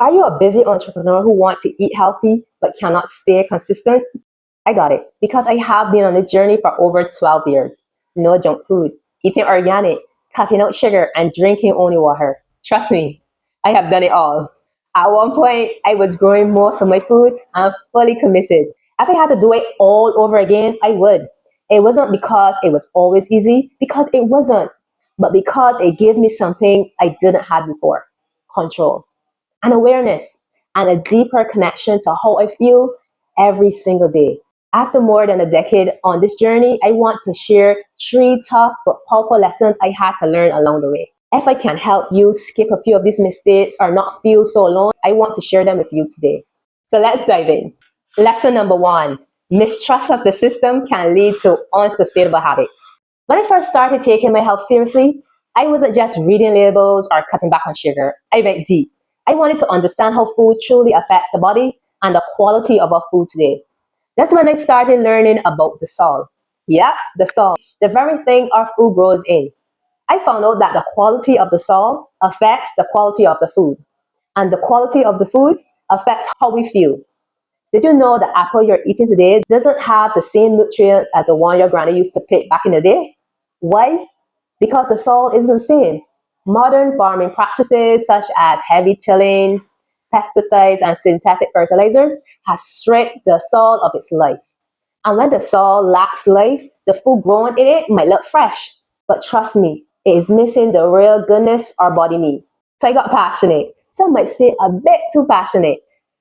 Are you a busy entrepreneur who wants to eat healthy but cannot stay consistent? I got it because I have been on this journey for over 12 years. No junk food, eating organic, cutting out sugar, and drinking only water. Trust me, I have done it all. At one point, I was growing most of my food and fully committed. If I had to do it all over again, I would. It wasn't because it was always easy, because it wasn't, but because it gave me something I didn't have before: control and awareness, and a deeper connection to how I feel every single day. After more than a decade on this journey, I want to share three tough but powerful lessons I had to learn along the way. If I can help you skip a few of these mistakes or not feel so alone, I want to share them with you today. So let's dive in. Lesson number one: mistrust of the system can lead to unsustainable habits. When I first started taking my health seriously, I wasn't just reading labels or cutting back on sugar. I went deep. I wanted to understand how food truly affects the body and the quality of our food today. That's when I started learning about the soil. Yep, the soil, the very thing our food grows in. I found out that the quality of the soil affects the quality of the food, and the quality of the food affects how we feel. Did you know the apple you're eating today doesn't have the same nutrients as the one your granny used to pick back in the day? Why? Because the soil isn't the same. Modern farming practices such as heavy tilling, pesticides, and synthetic fertilizers have stripped the soil of its life. And when the soil lacks life, the food grown in it might look fresh. But trust me, it is missing the real goodness our body needs. So I got passionate. Some might say a bit too passionate.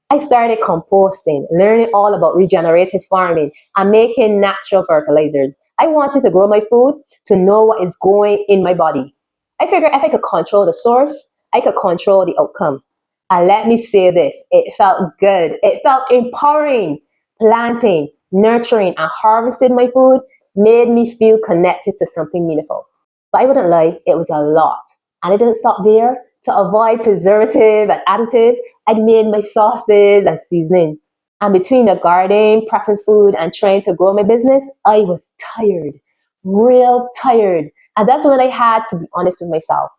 I started composting, learning all about regenerative farming, and making natural fertilizers. I wanted to grow my food to know what is going in my body. I figured if I could control the source, I could control the outcome. And let me say this, it felt good. It felt empowering. Planting, nurturing, and harvesting my food made me feel connected to something meaningful. But I wouldn't lie, it was a lot. And it didn't stop there. To avoid preservative and additive, I'd made my sauces and seasoning. And between the garden, prepping food, and trying to grow my business, I was tired, real tired. And that's when I had to be honest with myself.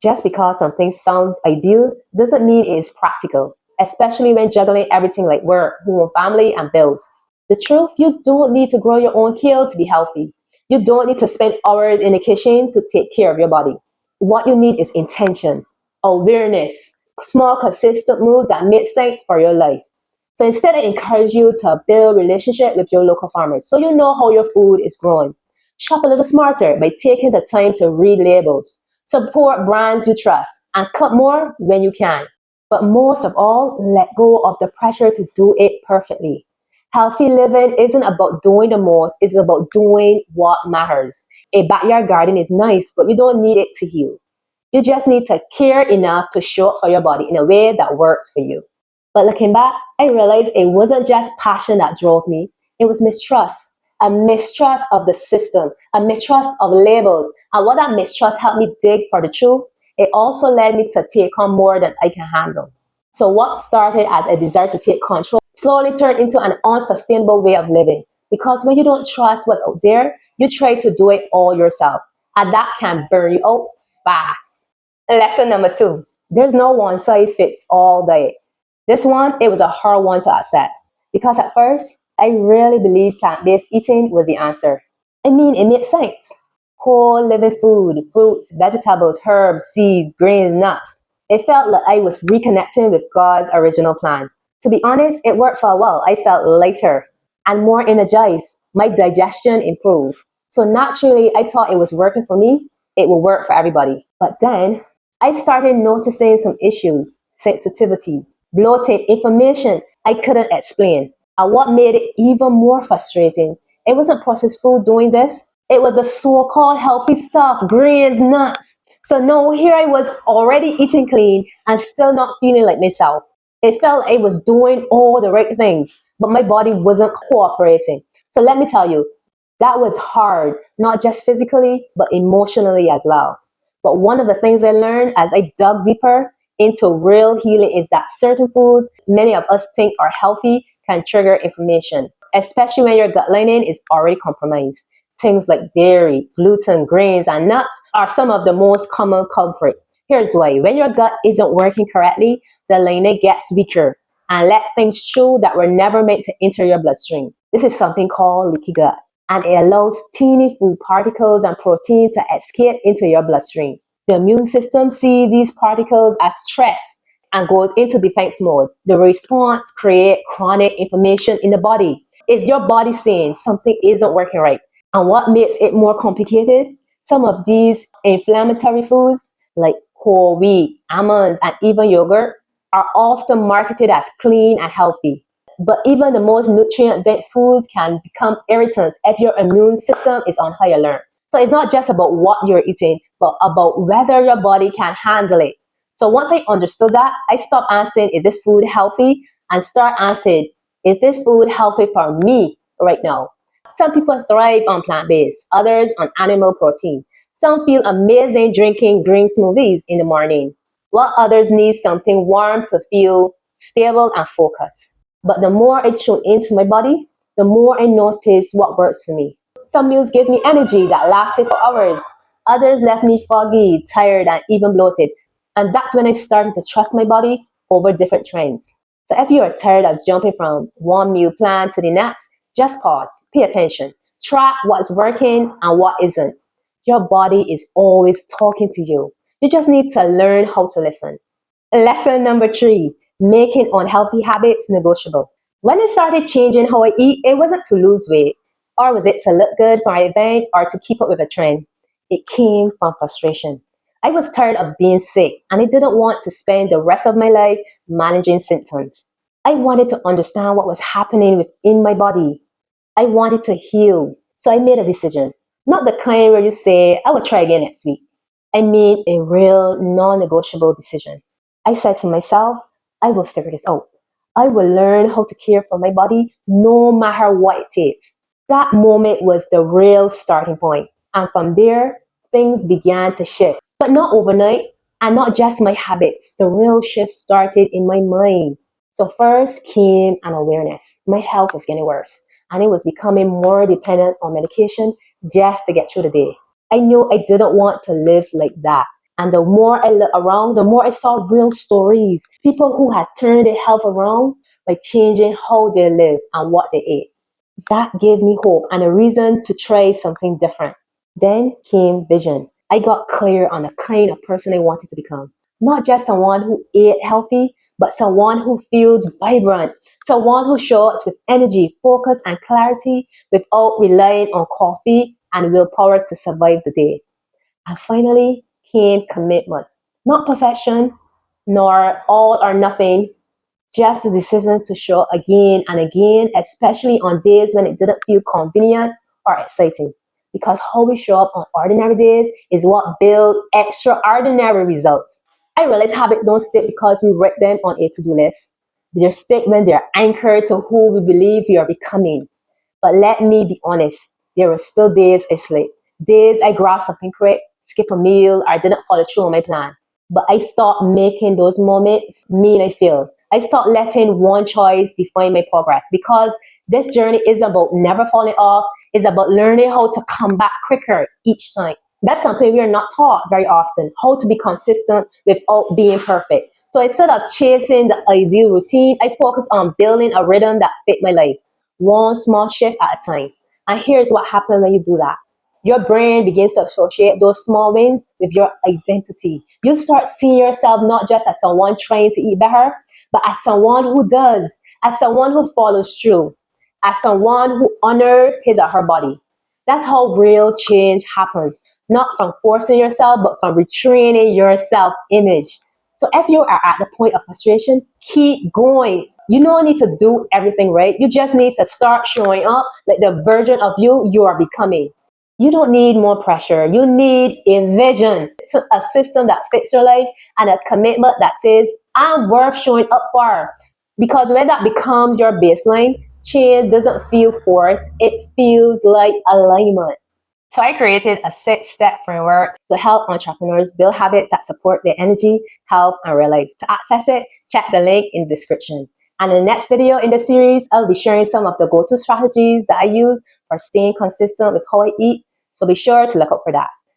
Just because something sounds ideal doesn't mean it is practical, especially when juggling everything like work, home, family, and bills. The truth, you don't need to grow your own kale to be healthy. You don't need to spend hours in the kitchen to take care of your body. What you need is intention, awareness, small consistent moves that make sense for your life. So instead, I encourage you to build relationship with your local farmers so you know how your food is growing. Shop a little smarter by taking the time to read labels. Support brands you trust and cut more when you can. But most of all, let go of the pressure to do it perfectly. Healthy living isn't about doing the most, it's about doing what matters. A backyard garden is nice, but you don't need it to heal. You just need to care enough to show up for your body in a way that works for you. But looking back, I realized it wasn't just passion that drove me, it was mistrust. A mistrust of the system, a mistrust of labels. And what that mistrust helped me dig for the truth, it also led me to take on more than I can handle. So what started as a desire to take control slowly turned into an unsustainable way of living. Because when you don't trust what's out there, you try to do it all yourself. And that can burn you out fast. Lesson number two, there's no one size fits all diet. This one, it was a hard one to accept. Because at first, I really believed plant-based eating was the answer. I mean, it made sense. Whole living food, fruits, vegetables, herbs, seeds, grains, nuts. It felt like I was reconnecting with God's original plan. To be honest, it worked for a while. I felt lighter and more energized. My digestion improved. So naturally, I thought it was working for me. It will work for everybody. But then, I started noticing some issues, sensitivities, bloated inflammation I couldn't explain. And what made it even more frustrating, it wasn't processed food doing this. It was the so-called healthy stuff, grains, nuts. So no, here I was already eating clean and still not feeling like myself. It felt like I was doing all the right things, but my body wasn't cooperating. So let me tell you, that was hard, not just physically, but emotionally as well. But one of the things I learned as I dug deeper into real healing is that certain foods many of us think are healthy can trigger inflammation, especially when your gut lining is already compromised. Things like dairy, gluten, grains, and nuts are some of the most common culprits. Here's why. When your gut isn't working correctly, the lining gets weaker and let things through that were never meant to enter your bloodstream. This is something called leaky gut, and it allows teeny food particles and protein to escape into your bloodstream. The immune system sees these particles as threats and goes into defense mode. The response creates chronic inflammation in the body. Is your body saying something isn't working right? And what makes it more complicated? Some of these inflammatory foods, like whole wheat, almonds, and even yogurt, are often marketed as clean and healthy. But even the most nutrient-dense foods can become irritants if your immune system is on high alert. So it's not just about what you're eating, but about whether your body can handle it. So once I understood that, I stopped asking, is this food healthy? And start asking, is this food healthy for me right now? Some people thrive on plant-based, others on animal protein. Some feel amazing drinking green smoothies in the morning, while others need something warm to feel stable and focused. But the more I tune into my body, the more I notice what works for me. Some meals give me energy that lasted for hours. Others left me foggy, tired, and even bloated. And that's when I started to trust my body over different trends. So if you are tired of jumping from one meal plan to the next, just pause, pay attention, track what's working and what isn't. Your body is always talking to you. You just need to learn how to listen. Lesson number 3, making unhealthy habits negotiable. When I started changing how I eat, it wasn't to lose weight, or was it to look good for an event or to keep up with a trend. It came from frustration. I was tired of being sick and I didn't want to spend the rest of my life managing symptoms. I wanted to understand what was happening within my body. I wanted to heal. So I made a decision. Not the kind where you say, I will try again next week. I made a real non-negotiable decision. I said to myself, I will figure this out. I will learn how to care for my body no matter what it takes. That moment was the real starting point. And from there, things began to shift. But not overnight, and not just my habits. The real shift started in my mind. So first came an awareness. My health was getting worse, and it was becoming more dependent on medication just to get through the day. I knew I didn't want to live like that. And the more I looked around, the more I saw real stories. People who had turned their health around by changing how they live and what they ate. That gave me hope and a reason to try something different. Then came vision. I got clear on the kind of person I wanted to become. Not just someone who ate healthy, but someone who feels vibrant. Someone who shows with energy, focus, and clarity without relying on coffee and willpower to survive the day. And finally came commitment. Not perfection, nor all or nothing, just the decision to show again and again, especially on days when it didn't feel convenient or exciting. Because how we show up on ordinary days is what builds extraordinary results. I realize habits don't stick because we write them on a to-do list. They stick when they're anchored to who we believe we are becoming. But let me be honest, there were still days I slipped. Days I grabbed something quick, skip a meal, or didn't follow through on my plan. But I stopped making those moments mean I failed. I stopped letting one choice define my progress because this journey is about never falling off. It's about learning how to come back quicker each time. That's something we are not taught very often, how to be consistent without being perfect. So instead of chasing the ideal routine, I focus on building a rhythm that fit my life, one small shift at a time. And here's what happens when you do that. Your brain begins to associate those small wins with your identity. You start seeing yourself not just as someone trying to eat better, but as someone who does, as someone who follows through, as someone who honors his or her body. That's how real change happens, not from forcing yourself, but from retraining your self-image. So if you are at the point of frustration, keep going. You don't need to do everything right. You just need to start showing up like the version of you are becoming. You don't need more pressure. You need a vision, a system that fits your life, and a commitment that says, I'm worth showing up for. Because when that becomes your baseline, change doesn't feel forced. It feels like alignment. So I created a 6-step framework to help entrepreneurs build habits that support their energy, health, and real life. To access it, check the link in the description. And in the next video in the series, I'll be sharing some of the go-to strategies that I use for staying consistent with how I eat. So be sure to look out for that.